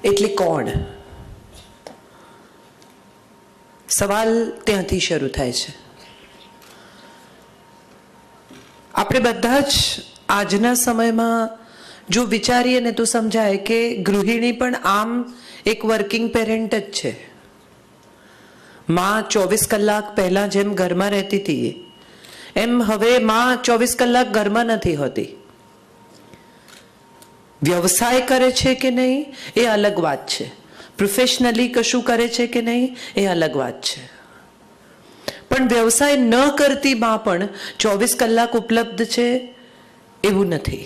એટલે કોણ? સવાલ ત્યાંથી શરૂ થાય છે. આપણે બધા જ આજના સમયમાં જો વિચારીએ ને તો સમજાય કે ગૃહિણી પણ આમ એક વર્કિંગ પેરેન્ટ જ છે. માં 24 કલાક પહેલા જેમ ઘરમાં રહેતી હતી એમ હવે માં 24 કલાક ઘરમાં નથી હોતી. વ્યવસાય કરે છે કે નહીં એ અલગ વાત છે, પ્રોફેશનલી કશું કરે છે કે નહીં એ અલગ વાત છે, પણ વ્યવસાય ન કરતી માં પણ 24 કલાક ઉપલબ્ધ છે એવું નથી.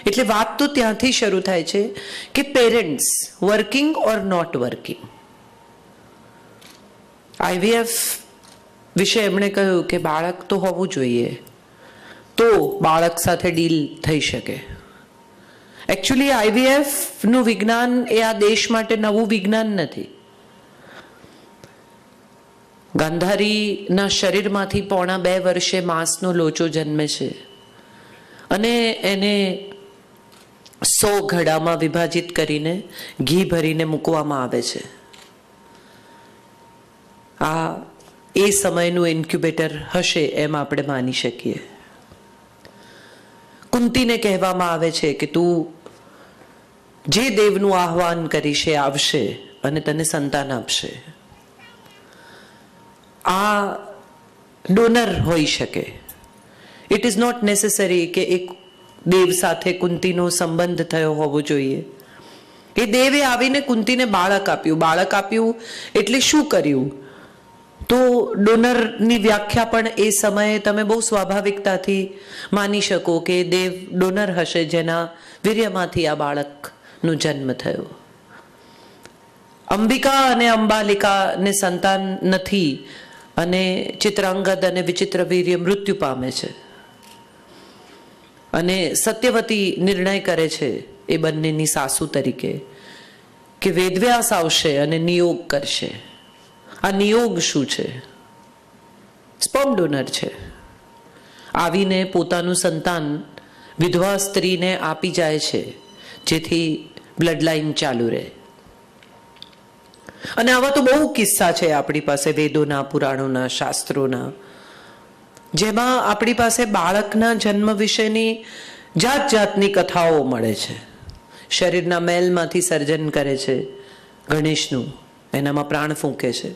એટલે વાત તો ત્યાંથી શરૂ થાય છે કે parents working or not working. IVF વિશે એમણે કહ્યું કે બાળક તો હોવું જોઈએ તો બાળક સાથે ડીલ થઈ શકે. એકચ્યુઅલી IVF નું વિજ્ઞાન એ આ દેશ માટે નવું વિજ્ઞાન નથી. ગાંધારીના શરીરમાંથી 2.5 વર્ષે માંસનો લોચો જન્મે છે અને એને 100 ઘડામાં વિભાજિત કરીને ઘી ભરીને મૂકવામાં આવે છે. આ એ સમયનું ઇન્ક્યુબેટર હશે એમ આપણે માની શકીએ. કુંતીને કહેવામાં આવે છે કે તું જે દેવનું આહ્વાન કરીશ એ આવશે અને તને સંતાન આપશે. આ ડોનર હોઈ શકે. ઇટ ઇઝ નોટ નેસેસરી કે એક દેવ સાથે કુંતીનો સંબંધ થયો હોવો જોઈએ. એ દેવે આવીને કુંતીને બાળક આપ્યું. બાળક આપ્યું એટલે શું કર્યું? તો ડોનરની વ્યાખ્યા પણ એ સમયે તમે બહુ સ્વાભાવિકતાથી માની શકો કે દેવ ડોનર હશે જેના વીર્યમાંથી આ બાળકનો જન્મ થયો. અંબિકા અને અંબાલિકાને સંતાન નથી અને ચિત્રાંગદ અને વિચિત્ર વીર્ય મૃત્યુ પામે છે અને સત્યવતી નિર્ણય કરે છે એ બંનેની સાસુ તરીકે કે વેદવ્યાસ આવશે અને નિયોગ કરશે. આ નિયોગ શું છે? સ્પર્મ ડોનર છે. આવીને પોતાનું સંતાન વિધવા સ્ત્રીને આપી જાય છે જેથી બ્લડ લાઈન ચાલુ રહે. અને આવા તો બહુ કિસ્સા છે આપણી પાસે વેદોના, પુરાણોના, શાસ્ત્રોના, જેમાં આપણી પાસે બાળકના જન્મ વિશેની જાત જાતની કથાઓ મળે છે. શરીરના મેલમાંથી સર્જન કરે છે ગણેશનું, એનામાં પ્રાણ ફૂંકે છે.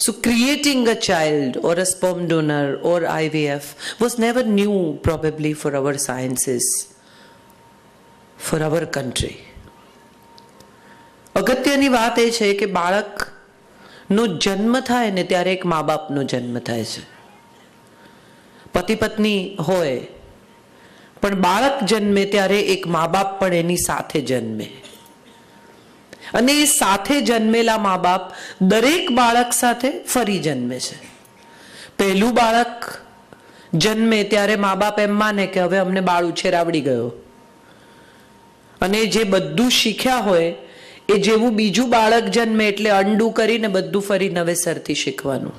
So creating a child or a sperm donor or IVF was never new probably for our sciences, for our country. અગત્યની વાત એ છે કે બાળકનો જન્મ થાય ને ત્યારે એક મા બાપનો જન્મ થાય છે. પતિ પત્ની હોય પણ બાળક જન્મે ત્યારે એક મા બાપ પણ એની સાથે જન્મે. અને એ સાથે જન્મેલા મા બાપ દરેક બાળક સાથે ફરી જન્મે છે. પહેલું બાળક જન્મે ત્યારે મા બાપ એમ માને કે હવે અમને બાળ ઉછેર આવડી ગયો અને જે બધું શીખ્યા હોય એ જેવું બીજું બાળક જન્મે એટલે અન્ડુ કરીને બધું ફરી નવેસરથી શીખવાનું.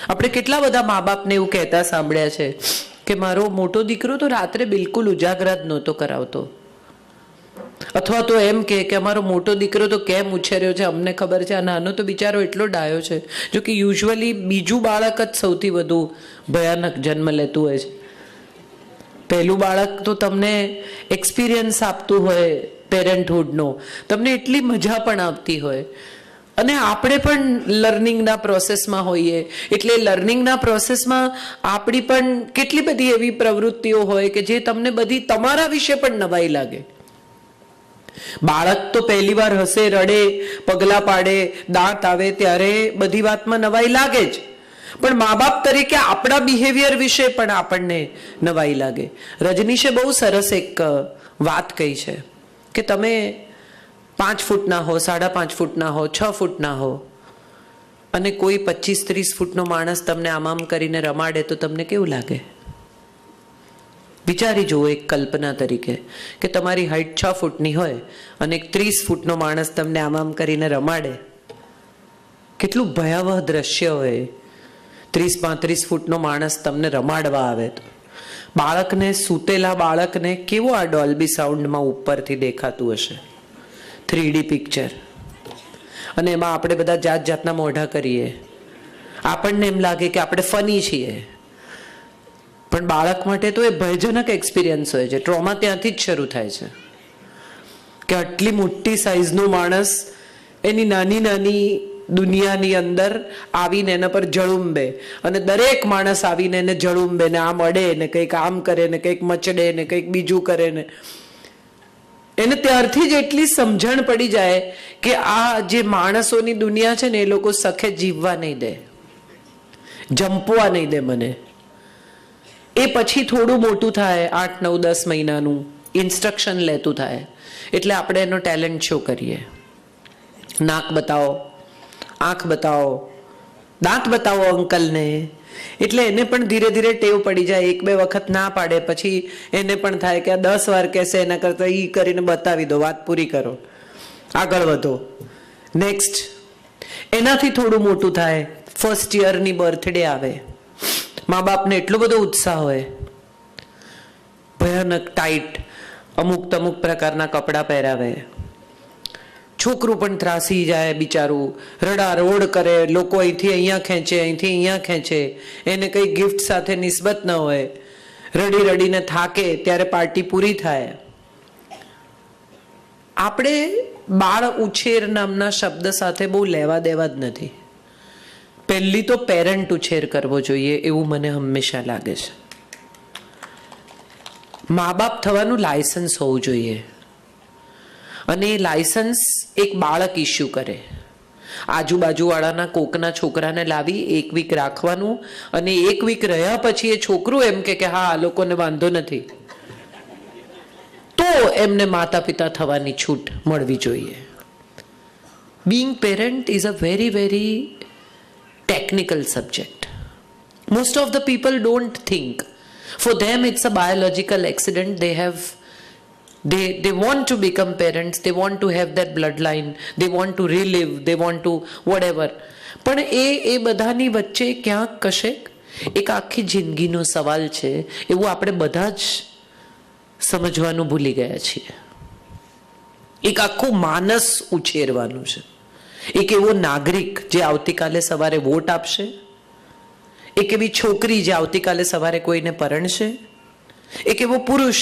આપણે કેટલા બધા મા બાપને એવું કહેતા સાંભળ્યા છે કે મારો મોટો દીકરો તો રાત્રે બિલકુલ ઉજાગરા જ નહોતો કરાવતો, અથવા તો એમ કે અમારો મોટો દીકરો તો કેમ ઉછેર્યો છે અમને ખબર છે, આ નાનો તો બિચારો એટલો ડાયો છે. જો કે યુઝ્યુઅલી બીજું બાળક જ સૌથી વધુ ભયાનક જન્મ લેતું હોય છે. પહેલું બાળક તો તમને એક્સપિરિયન્સ આપતું હોય પેરેન્ટહુડનો, તમને એટલી મજા પણ આવતી હોય અને આપણે પણ લર્નિંગના પ્રોસેસમાં હોઈએ એટલે લર્નિંગના પ્રોસેસમાં આપણી પણ કેટલી બધી એવી પ્રવૃત્તિઓ હોય કે જે તમને બધી તમારા વિશે પણ નવાઈ લાગે. બાળક તો પહેલી વાર હસે, રડે, પગલા પાડે, દાંત આવે ત્યારે બધી વાતમાં નવાઈ લાગે જ, પણ મા બાપ તરીકે આપણા બિહેવિયર વિશે પણ આપણને નવાઈ લાગે. રજનીશે બહુ સરસ એક વાત કહી છે કે તમે 5 ફૂટના હો, 5.5 ફૂટના હો, 6 ફૂટના હો અને કોઈ 25-30 ફૂટનો માણસ તમને આમ કરીને રમાડે તો તમને કેવું લાગે? વિચારી જુઓ એક કલ્પના તરીકે કે તમારી હાઈટ 6 ફૂટની હોય અને એક 30 ફૂટનો માણસ તમને આમ કરીને રમાડે, કેટલું ભયાવહ દ્રશ્ય હોય. 30-35 ફૂટનો માણસ તમને રમાડવા આવે તો બાળકને, સૂતેલા બાળકને કેવો આ ડોલ્બી સાઉન્ડમાં ઉપરથી દેખાતું હશે, 3D પિક્ચર, અને એમાં આપણે બધા જાત જાતના મોઢા કરીએ, આપણને એમ લાગે કે આપણે ફની છીએ, પણ બાળક માટે તો એ ભયજનક એક્સપિરિયન્સ હોય છે. ટ્રોમા ત્યાંથી જ શરૂ થાય છે કે આટલી મોટી સાઈઝનો માણસ એની નાની નાની દુનિયાની અંદર આવીને એના પર જળુંબે, અને દરેક માણસ આવીને એને જળુંબે ને આમ અડે ને કંઈક આમ કરે ને કંઈક મચડે ને કંઈક બીજું કરે ને એને ત્યારથી જ એટલી સમજણ પડી જાય કે આ જે માણસોની દુનિયા છે ને એ લોકો સખે જીવવા નહીં દે, જંપવા નહીં દે મને. એ પછી થોડું મોટું થાય, 8, 9, 10 મહિનાનું ઇન્સ્ટ્રક્શન લેતું થાય, એટલે આપણે એનો ટેલેન્ટ શો કરીએ. નાક બતાવો, આંખ બતાવો, દાંત બતાવો અંકલને. એટલે એને પણ ધીરે ધીરે ટેવ પડી જાય. 1-2 વખત ના પાડે પછી એને પણ થાય કે આ 10 વાર કહેશે, એના કરતા ઈ કરીને બતાવી દો, વાત પૂરી કરો, આગળ વધો, નેક્સ્ટ. એનાથી થોડું મોટું થાય, ફર્સ્ટ યરની બર્થડે આવે, મા બાપને એટલો બધો ઉત્સાહ હોય, ભયાનક ટાઈટ અમુક પ્રકારના કપડાં પહેરાવે, છોકરું પણ ત્રાસી જાય બિચારું, રડારોડ કરે, લોકો અહીંથી અહીંયા ખેંચે, અહીંથી અહીંયા ખેંચે, એને કંઈ ગિફ્ટ સાથે નિસ્બત ન હોય, રડી રડીને થાકે ત્યારે પાર્ટી પૂરી થાય. આપણે બાળ ઉછેર નામના શબ્દ સાથે બહુ લેવા દેવા જ નથી. પહેલી તો પેરેન્ટ ઉછેર કરવો જોઈએ એવું મને હંમેશા લાગે છે. મા બાપ થવાનું લાયસન્સ હોવું જોઈએ, અને એ લાયસન્સ એક બાળક ઇસ્યુ કરે. આજુબાજુવાળાના કોકના છોકરાને લાવી 1 વીક રાખવાનું, અને 1 વીક રહ્યા પછી એ છોકરું એમ કે હા આ લોકોને વાંધો નથી, તો એમને માતા પિતા થવાની છૂટ મળવી જોઈએ. Being parent is a very very technical subject. Most of the people don't think. For them it's a biological accident. They want to become parents, they want to have that bloodline, they want to relive, they want to whatever. પણ એ બધાની વચ્ચે ક્યાંક કશેક એક આખી જિંદગીનો સવાલ છે એવું આપણે બધા જ સમજવાનું ભૂલી ગયા છીએ. એક આખું માનસ ઉછેરવાનું છે, એક એવો નાગરિક જે આવતીકાલે સવારે વોટ આપશે, એક એવી છોકરી જે આવતીકાલે સવારે કોઈને પરણશે, એક એવો પુરુષ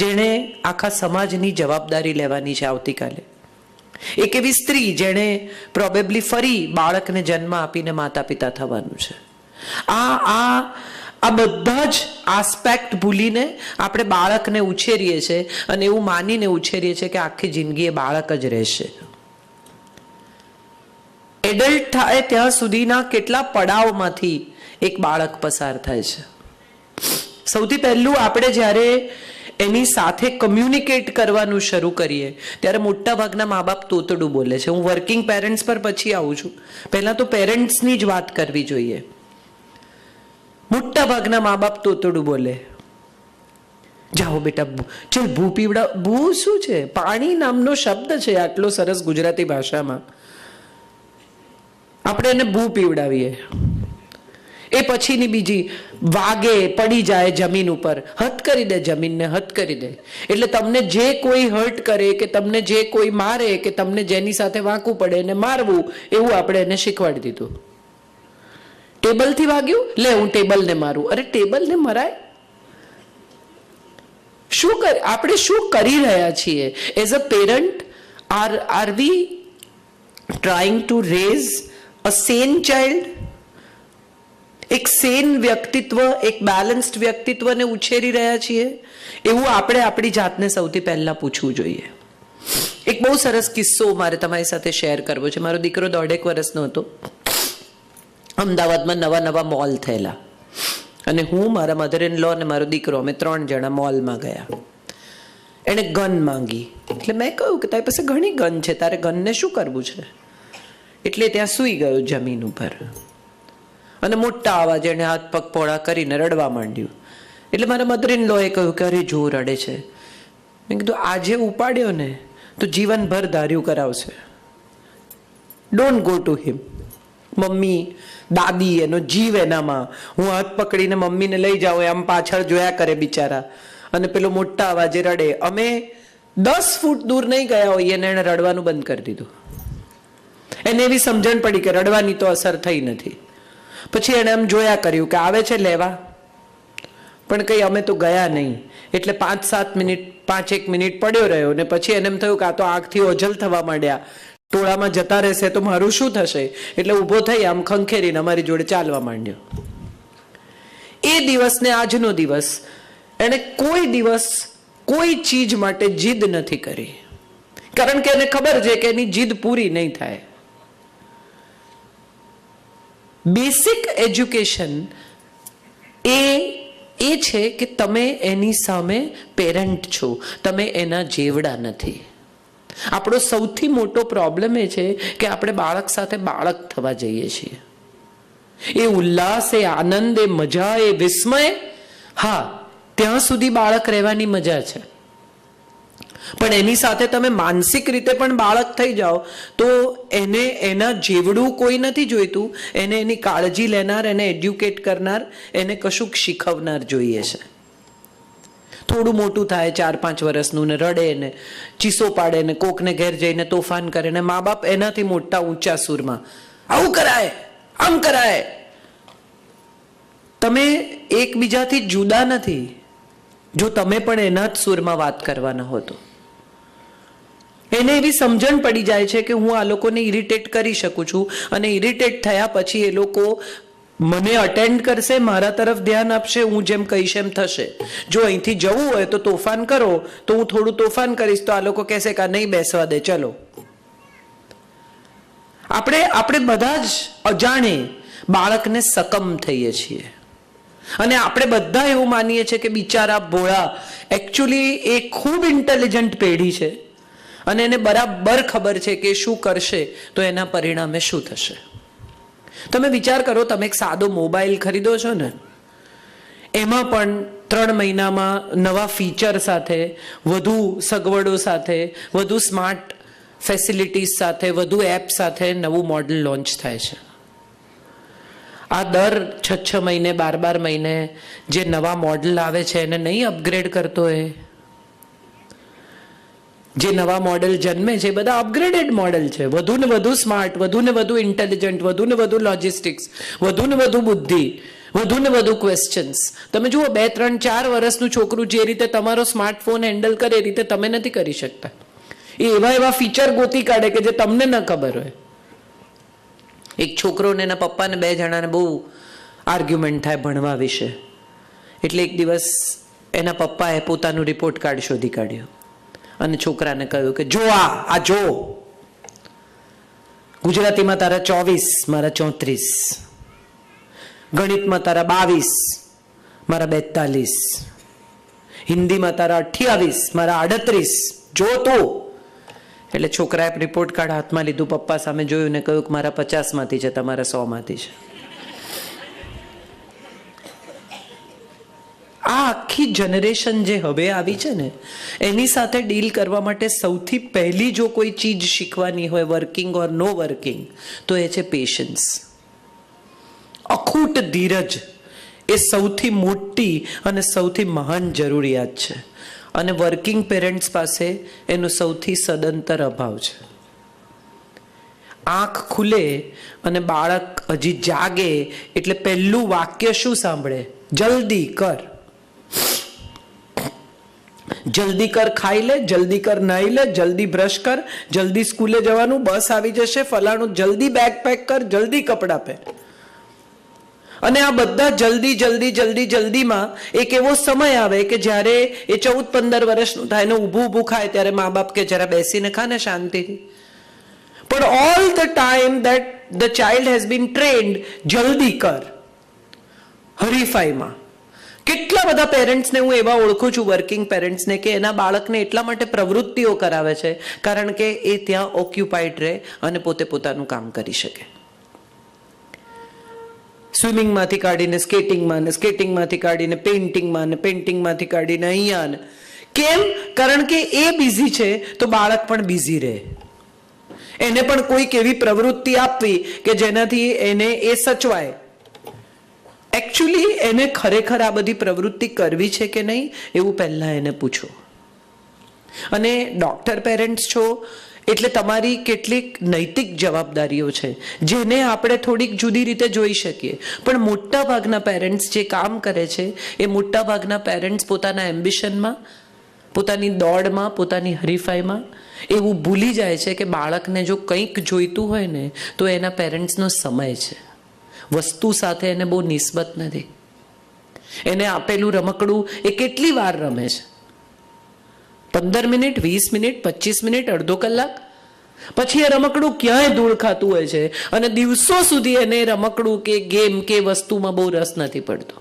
જેણે આખા સમાજની જવાબદારી લેવાની છે આવતીકાલે, એક એવી સ્ત્રી જેણે પ્રોબેબલી ફરી બાળકને જન્મ આપીને માતા પિતા થવાનું છે. આ બધા જ આસ્પેક્ટ ભૂલીને આપણે બાળકને ઉછેરીએ છીએ, અને એવું માનીને ઉછેરીએ છીએ કે આખી જિંદગી એ બાળક જ રહેશે. એડલ્ટ થાય ત્યાં સુધીના કેટલા પડાવમાંથી એક બાળક પસાર થાય છે. સૌથી પહેલું આપણે જ્યારે એની સાથે કમ્યુનિકેટ કરવાનું શરૂ કરીએ ત્યારે મોટા ભાગના મા બાપ તોતડું બોલે છે. હું વર્કિંગ પેરેન્ટ્સ પર પછી આવું છું, પહેલા તો પેરેન્ટ્સની જ વાત કરવી જોઈએ. મોટા ભાગના મા બાપ તોતડું બોલે, જાઓ બેટા ચલ ભૂ પીવડા. ભૂ શું છે? પાણી નામનો શબ્દ છે આટલો સરસ ગુજરાતી ભાષામાં, આપણે એને ભૂ પીવડાવીએ. એ પછીની બીજી વાગે, પડી જાય જમીન ઉપર, હથ કરી દે, જમીનને હથ કરી દે. એટલે તમને જે કોઈ હર્ટ કરે કે તમને જે કોઈ મારે કે તમને જેની સાથે વાંકવું પડે એને મારવું, એવું આપણે એને શીખવાડી દીધું. ટેબલથી વાગ્યું, લે હું ટેબલને મારું. અરે ટેબલને મરાય? આપણે શું કરી રહ્યા છીએ? As a parent are we trying to raise a sane child? એક સેન વ્યક્તિત્વ, એક બેલેન્સ્ડ વ્યક્તિત્વને ઉછેરી રહ્યા છીએ? એવું આપણે આપણી જાતને સૌથી પહેલા પૂછવું જોઈએ. એક બહુ સરસ કિસ્સો મારે તમારી સાથે શેર કરવો છે. મારો દીકરો 1.5 વર્ષનો હતો. અમદાવાદમાં નવા મોલ થયેલા, અને હું, મારા મધર ઇન લો અને મારો દીકરો, અમે 3 જણા મોલમાં ગયા. એણે ગન માંગી. એટલે મેં કહ્યું કે તારી પાસે ઘણી ગન છે, તારે ગનને શું કરવું છે? એટલે ત્યાં સૂઈ ગયો જમીન ઉપર, અને મોટા અવાજે એણે હાથ પગ પોળા કરીને રડવા માંડ્યું. એટલે મારા મધર ઇન લોએ કહ્યું કે અરે જો રડે છે. મેં કીધું આજે ઉપાડ્યો ને તો જીવનભર ધાર્યું કરાવશે. Don't go to him. Mummy, દાદી, એનો જીવ એનામાં. હું હાથ પકડીને મમ્મીને લઈ જાઉં, આમ પાછળ જોયા કરે બિચારા, અને પેલો મોટા અવાજે રડે. અમે 10 ફૂટ દૂર નહીં ગયા હોઈએ ને એને રડવાનું બંધ કરી દીધું. એને એવી સમજણ પડી કે રડવાની તો અસર થઈ નથી. પછી એને એમ જોયા કર્યું કે આવે છે લેવા, પણ કંઈ અમે તો ગયા નહીં. એટલે 5-1 મિનિટ પડ્યો રહ્યો ને પછી એને એમ થયું કે આ તો આંખથી ઓજલ થવા માંડ્યા, ટોળામાં જતા રહેશે તો મારું શું થશે. એટલે ઊભો થઈ આમ ખંખેરીને અમારી જોડે ચાલવા માંડ્યો. એ દિવસને આજનો દિવસ એને કોઈ દિવસ કોઈ ચીજ માટે જીદ નથી કરી, કારણ કે એને ખબર છે કે એની જીદ પૂરી નહીં થાય. બેસિક એજ્યુકેશન એ છે કે તમે એની સામે પેરેન્ટ છો, તમે એના જેવડા નથી. આપણો સૌથી મોટો પ્રોબ્લેમ એ છે કે આપણે બાળક સાથે બાળક થવા જઈએ છીએ. એ ઉલ્લાસ, એ આનંદ, એ મજા, એ વિસ્મય, હા, ત્યાં સુધી બાળક રહેવાની મજા છે. પણ એની સાથે તમે માનસિક રીતે પણ બાળક થઈ જાઓ તો એને એના જેવડું કોઈ નથી જોઈતું. એને એની કાળજી લેનાર, એને એડ્યુકેટ કરનાર, એને કશુંક શીખવનાર જોઈએ છે. થોડું મોટું થાય 4-5 વર્ષનું ને રડે ને ચીસો પાડે ને કોકને ઘેર જઈને તોફાન કરે ને મા બાપ એનાથી મોટા ઊંચા સુરમાં આવું કરાય, આમ કરાય. તમે એકબીજાથી જુદા નથી જો તમે પણ એના જ સુરમાં વાત કરવાના હો તો. એને એવી સમજણ પડી જાય છે કે હું આ લોકોને ઇરિટેટ કરી શકું છું, અને ઇરિટેટ થયા પછી એ લોકો મને અટેન્ડ કરશે, મારા તરફ ધ્યાન આપશે, હું જેમ કહીશ એમ થશે. જો અહીંથી જવું હોય તો તોફાન કરો તો હું થોડું તોફાન કરીશ તો આ લોકો કહેશે કે નહીં બેસવા દે, ચલો. આપણે બધા જ અજાણે બાળકને સકમ થઈએ છીએ, અને આપણે બધા એવું માનીએ છીએ કે બિચારા ભોળા. એકચ્યુઅલી એ ખૂબ ઇન્ટેલિજન્ટ પેઢી છે અને એને બરાબર ખબર છે કે શું કરશે તો એના પરિણામે શું થશે. તમે વિચાર કરો, તમે એક સાદો મોબાઈલ ખરીદો છો ને, એમાં પણ 3 મહિનામાં નવા ફીચર સાથે, વધુ સગવડો સાથે, વધુ સ્માર્ટ ફેસિલિટીઝ સાથે, વધુ એપ સાથે નવું મોડલ લોન્ચ થાય છે. આ દર 6 મહિને 12 મહિને જે નવા મોડલ આવે છે એને નહીં અપગ્રેડ કરતો. જે નવા મોડેલ જન્મે છે બધા અપગ્રેડેડ મોડેલ છે, વધુ ને વધુ સ્માર્ટ, વધુ ને વધુ ઇન્ટેલિજન્ટ, વધુ ને વધુ લોજિસ્ટિક્સ, વધુ ને વધુ બુદ્ધિ, વધુ ને વધુ ક્વેશ્ચન્સ. તમે જુઓ 2, 3, 4 વર્ષનું છોકરું જે રીતે તમારો સ્માર્ટફોન હેન્ડલ કરે એ રીતે તમે નથી કરી શકતા. એ એવા ફીચર ગોતી કાઢે કે જે તમને ન ખબર હોય. એક છોકરો ને એના પપ્પાને 2 જણાને બહુ આર્ગ્યુમેન્ટ થાય ભણવા વિશે. એટલે એક દિવસ એના પપ્પાએ પોતાનું રિપોર્ટ કાર્ડ શોધી કાઢ્યો અને છોકરાને કહ્યું કે જો આ જો, ગુજરાતીમાં તારા 24, મારા 34, ગણિતમાં તારા 22, મારા 42, હિન્દીમાં તારા 28, મારા 38, જો તો. એટલે છોકરાએ રિપોર્ટ કાર્ડ હાથમાં લીધું, પપ્પા સામે જોયું ને કહ્યું કે મારા 50માંથી છે, તમારા 100માંથી છે. આ આખી જનરેશન જે હવે આવી છે ને, એની સાથે ડીલ કરવા માટે સૌથી પહેલી જો કોઈ ચીજ શીખવાની હોય, વર્કિંગ ઓર નો વર્કિંગ, તો એ છે પેશન્સ. અખૂટ ધીરજ એ સૌથી મોટી અને સૌથી મહાન જરૂરિયાત છે, અને વર્કિંગ પેરેન્ટ્સ પાસે એનો સૌથી સદંતર અભાવ છે. આંખ ખુલે અને બાળક હજી જાગે એટલે પહેલું વાક્ય શું સાંભળે? જલ્દી કર, જલ્દી કર, ખાઈ લે, જલ્દી કર, નાઈ લે, જલ્દી બ્રશ કર, જલ્દી સ્કૂલે જવાનું, બસ આવી જશે, ફલાણું, જલ્દી બેગ પેક કર, જલ્દી કપડાં પહેર. અને આ બધા જલ્દી જલ્દી જલ્દી જલ્દીમાં એક એવો સમય આવે કે જ્યારે એ 14-15 વર્ષનું થાય ને ઊભું ખાય ત્યારે મા બાપ કે જરા બેસીને ખા ને શાંતિથી. પણ all the time that the child has been trend જલ્દી કર, હરીફાઈમાં. કેટલા બધા પેરેન્ટ્સને હું એવા ઓળખું છું, વર્કિંગ પેરેન્ટ્સને, કે એના બાળકને એટલા માટે પ્રવૃત્તિઓ કરાવે છે કારણ કે એ ત્યાં ઓક્યુપાઈડ રહે અને પોતે પોતાનું કામ કરી શકે. સ્વિમિંગમાંથી કાઢીને સ્કેટિંગમાં, ને સ્કેટિંગમાંથી કાઢીને પેઇન્ટિંગમાં, ને પેઇન્ટિંગમાંથી કાઢીને અહીંયા. કેમ? કારણ કે એ બિઝી છે તો બાળક પણ બિઝી રહે. એને પણ કોઈક એવી પ્રવૃત્તિ આપવી કે જેનાથી એને એ સચવાય. એકચ્યુઅલી એને ખરેખર આ બધી પ્રવૃત્તિ કરવી છે કે નહીં એવું પહેલા એને પૂછો. અને ડોક્ટર પેરેન્ટ્સ છો એટલે તમારી કેટલીક નૈતિક જવાબદારીઓ છે જેને આપણે થોડીક જુદી રીતે જોઈ શકીએ. પણ મોટા ભાગના પેરેન્ટ્સ જે કામ કરે છે એ મોટા ભાગના પેરેન્ટ્સ પોતાના એમ્બિશનમાં, પોતાની દોડમાં, પોતાની હરીફાઈમાં એવું ભૂલી જાય છે કે બાળકને જો કંઈક જોઈતું હોય ને તો એના પેરેન્ટ્સનો સમય છે. વસ્તુ સાથે એને બહુ નિસ્બત નથી. એને આપેલું રમકડું એ કેટલી વાર રમે છે? 15 મિનિટ, 20 મિનિટ, 25 મિનિટ, અડધો કલાક. પછી એ રમકડું ક્યાંય ધૂળ ખાતું હોય છે અને દિવસો સુધી એને રમકડું કે ગેમ કે વસ્તુમાં બહુ રસ નથી પડતો.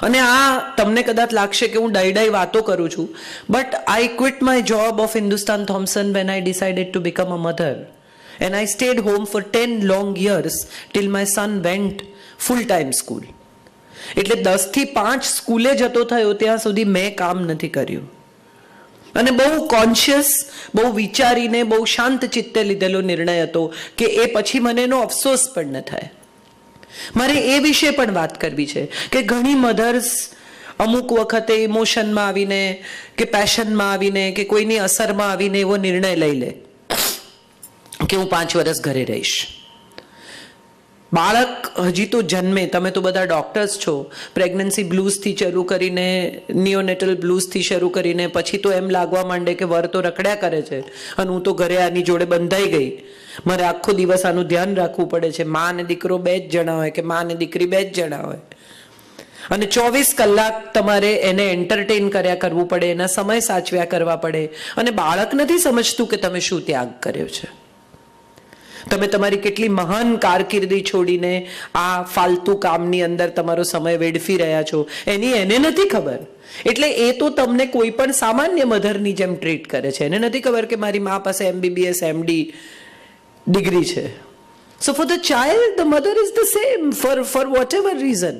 અને આ તમને કદાચ લાગશે કે હું ડાઈ વાતો કરું છું, but I quit my job of Hindustan Thomson when I decided to become a mother. And I stayed home for 10 long years till my son went full-time school. એટલે 10 થી 5 સ્કૂલે જતો થયો ત્યાં સુધી મેં કામ નથી કર્યું. અને બહુ કોન્શિયસ, બહુ વિચારીને, બહુ શાંત ચિત્તે લીધેલો નિર્ણય હતો કે એ પછી મને એનો અફસોસ પણ ન થાય. મારે એ વિશે પણ વાત કરવી છે કે ઘણી મધર્સ અમુક વખતે ઇમોશનમાં આવીને કે પેશનમાં આવીને કે કોઈની અસરમાં આવીને એવો નિર્ણય લઈ લે કે હું 5 વર્ષ ઘરે રહીશ. બાળક હજી તો જન્મે, તમે તો બધા ડોક્ટર્સ છો, પ્રેગ્નન્સી બ્લૂઝથી શરૂ કરીને, નિયોનેટલ બ્લૂઝથી શરૂ કરીને પછી તો એમ લાગવા માંડે કે વર તો રખડ્યા કરે છે અને હું તો ઘરે આની જોડે બંધાઈ ગઈ, મારે આખો દિવસ આનું ધ્યાન રાખવું પડે છે. મા અને દીકરો 2 જ જણા હોય કે મા અને દીકરી 2 જ જણા હોય અને 24 કલાક તમારે એને એન્ટરટેન કર્યા કરવું પડે, એના સમય સાચવ્યા કરવા પડે. અને બાળક નથી સમજતું કે તમે શું ત્યાગ કર્યો છે. તમે તમારી કેટલી મહાન કારકિર્દી છોડીને આ ફાલતુ કામની અંદર તમારો સમય વેડફી રહ્યા છો એની એને નથી ખબર. એટલે એ તો તમને કોઈ પણ સામાન્ય મધરની જેમ ટ્રીટ કરે છે. એને નથી ખબર કે મારી મા પાસે MBBS MD ડિગ્રી છે. So for the child, the mother is the same for whatever reason.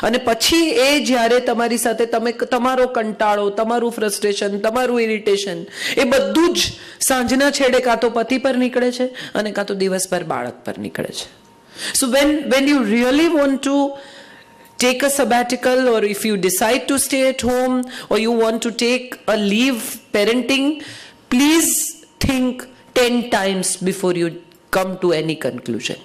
અને પછી એ જ્યારે તમારી સાથે તમે તમારો કંટાળો, તમારું ફ્રસ્ટ્રેશન, તમારું ઇરિટેશન એ બધું જ સાંજના છેડે કાં તો પતિ પર નીકળે છે અને કાં તો દિવસભર બાળક પર નીકળે છે. So when you really want to take a sabbatical, or if you decide to stay at home, or you want to take a leave parenting, please think 10 times before you come to any conclusion.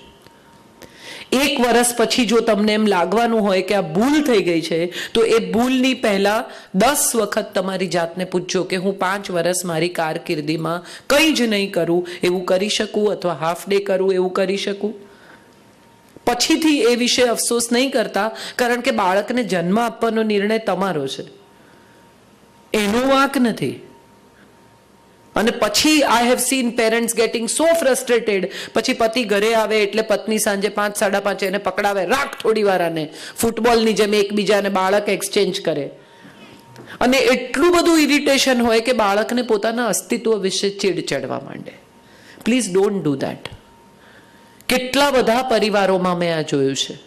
1 વર્ષ પછી જો તમને એમ લાગવાનું હોય કે આ ભૂલ થઈ ગઈ છે તો એ ભૂલની પહેલા 10 વખત તમારી જાતને પૂછજો કે હું 5 વર્ષ મારી કારકિર્દીમાં કંઈ જ નહીં કરું એવું કરી શકું, અથવા હાફ ડે કરું એવું કરી શકું. પછીથી એ વિશે અફસોસ નહીં કરતા, કારણ કે બાળકને જન્મ આપવાનો નિર્ણય તમારો છે, એનો વાંક નથી. અને પછી I have seen parents getting so frustrated, પછી પતિ ઘરે આવે એટલે પત્ની સાંજે 5, 5:30 એને પકડાવે, રાખ થોડી વાર આને, ફૂટબોલની જેમ એકબીજાને બાળક એક્સચેન્જ કરે. અને એટલું બધું ઇરિટેશન હોય કે બાળકને પોતાના અસ્તિત્વ વિશે ચીડ ચડવા માંડે. Please don't do that. કેટલા બધા પરિવારોમાં મેં આ જોયું છે.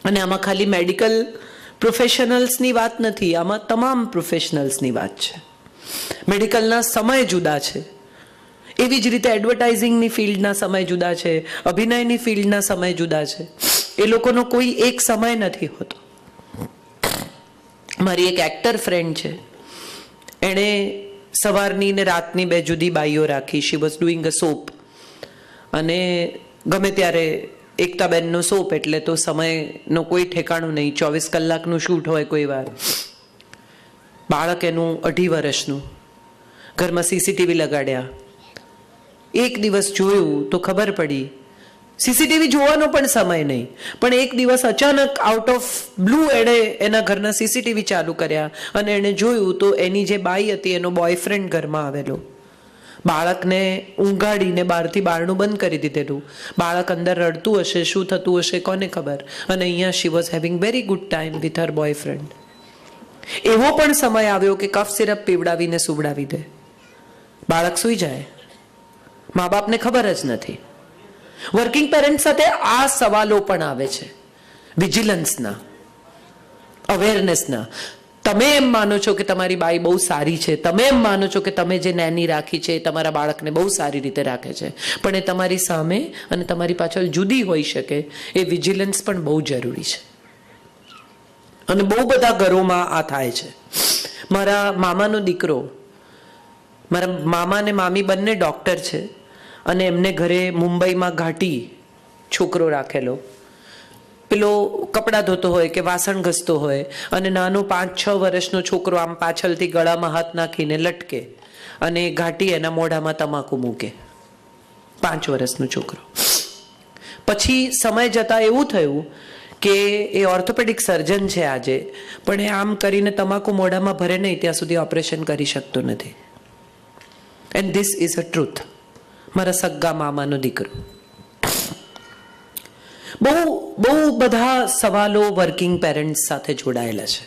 અને આમાં ખાલી મેડિકલ પ્રોફેશનલ્સની વાત નથી, આમાં તમામ પ્રોફેશનલ્સની વાત છે. મેડિકલના સમય જુદા છે, એવી જ રીતે એડવર્ટાઇઝિંગની ફિલ્ડના સમય જુદા છે, અભિનયની ફિલ્ડના સમય જુદા છે. એ લોકોનો કોઈ એક સમય નથી હોતો. મારી એક એક્ટર ફ્રેન્ડ છે, એણે સવારની ને રાતની 2 જુદી બાઈઓ રાખી. She was doing a soap, અને ગમે ત્યારે એકતાબેનનો સોપ એટલે તો સમયનો કોઈ ઠેકાણું નહીં. 24 કલાકનું શૂટ હોય કોઈ વાર. બાળક એનું 2.5 વર્ષનું. ઘરમાં CCTV લગાડ્યા. એક દિવસ જોયું તો ખબર પડી, CCTV જોવાનો પણ સમય નહીં, પણ એક દિવસ અચાનક આઉટ ઓફ બ્લુ એણે એના ઘરના CCTV ચાલુ કર્યા અને એણે જોયું તો એની જે બાઈ હતી એનો બોયફ્રેન્ડ ઘરમાં આવેલો. બાળકને ઊંઘાડીને બહારથી બારણું બંધ કરી દીધેલું. બાળક અંદર રડતું હશે, શું થતું હશે કોને ખબર. અને અહીંયા she was having very good time with her boyfriend. એવો પણ સમય આવ્યો કે કફ સિરપ પીવડાવીને સુવડાવી દે, બાળક સૂઈ જાય. મા બાપને ખબર જ નથી. વર્કિંગ પેરેન્ટ સાથે આ સવાલો પણ આવે છે, વિજિલન્સના, અવેરનેસના. તમે એમ માનો છો કે તમારી બાઈ બહુ સારી છે, તમે એમ માનો છો કે તમે જે નેની રાખી છે એ તમારા બાળકને બહુ સારી રીતે રાખે છે, પણ એ તમારી સામે અને તમારી પાછળ જુદી હોઈ શકે. એ વિજિલન્સ પણ બહુ જરૂરી છે અને બહુ બધા ઘરોમાં આ થાય છે. મારા મામાનો દીકરો, મારા મામા અને મામી બંને ડૉક્ટર છે અને એમને ઘરે મુંબઈમાં ઘાટી છોકરો રાખેલો. પેલો કપડાં ધોતો હોય કે વાસણ ઘસતો હોય અને નાનો 5-6 વર્ષનો છોકરો આમ પાછળથી ગળામાં હાથ નાખીને લટકે અને ઘાટી એના મોઢામાં તમાકુ મૂકે. 5 વર્ષનો છોકરો. પછી સમય જતાં એવું થયું કે એ ઓર્થોપેડિક સર્જન છે આજે, પણ એ આમ કરીને તમાકુ મોઢામાં ભરે નહીં ત્યાં સુધી ઓપરેશન કરી શકતો નથી. And this is a truth. મારા સગ્ગા મામાનો દીકરો. બહુ બધા સવાલો વર્કિંગ પેરેન્ટ્સ સાથે જોડાયેલા છે.